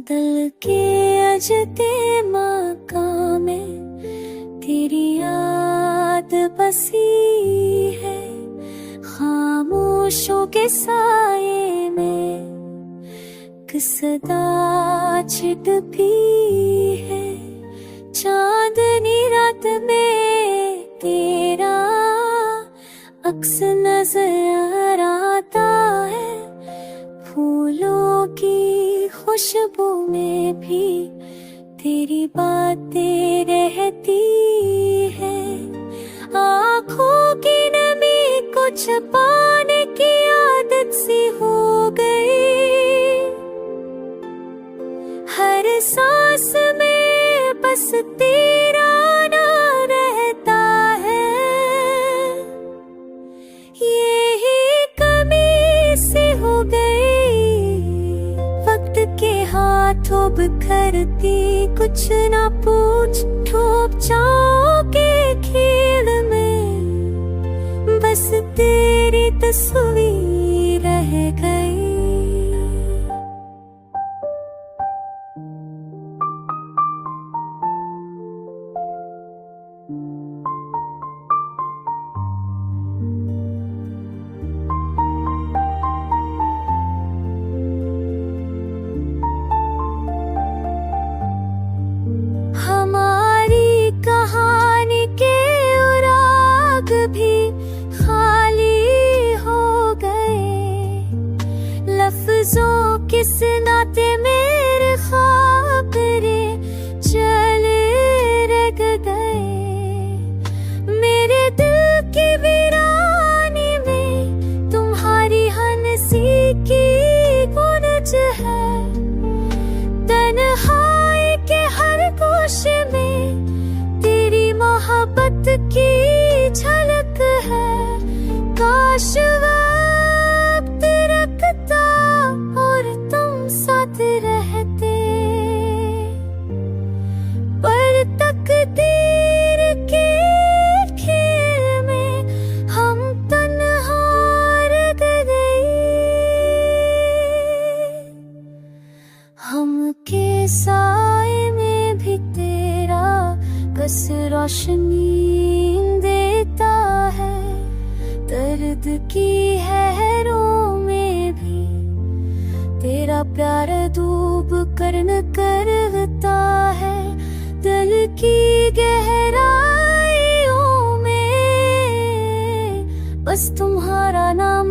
दिल के अजते मकाम में तेरी याद बसी है, खामोशों के साये में किसदा छिटकी है। चांदनी रात में तेरा अक्स नजर आता है, फूलों की खुशबू में भी तेरी बातें रहती है। आँखों की नमी को छुपाने की आदत सी हो गई, हर सांस में बस तेरा नाम रहता है। यही कमी सी हो गई, वक्त के हाथों बिखरती, कुछ ना पूछ ठोक जाओ के खेल में, बस तेरी तस्वीर रह गई। कहानी के उराग भी खाली हो गए, लफ्जों किस नाते मेरे खाबरे चले रग गए। मेरे दिल की वीरानी में तुम्हारी हंसी की गूंज है, तन्हाई के हर गोशे में मोहब्बत की झलक है। काश वक्त रखता और तुम साथ रहते, पर तकदीर के खेल में हम तन्हा रह गए। हम के साए में भी तेरा बस रोशनी देता है, दर्द की लहरों में भी तेरा प्यार डूब कर न करता है। दिल की गहराइयों में बस तुम्हारा नाम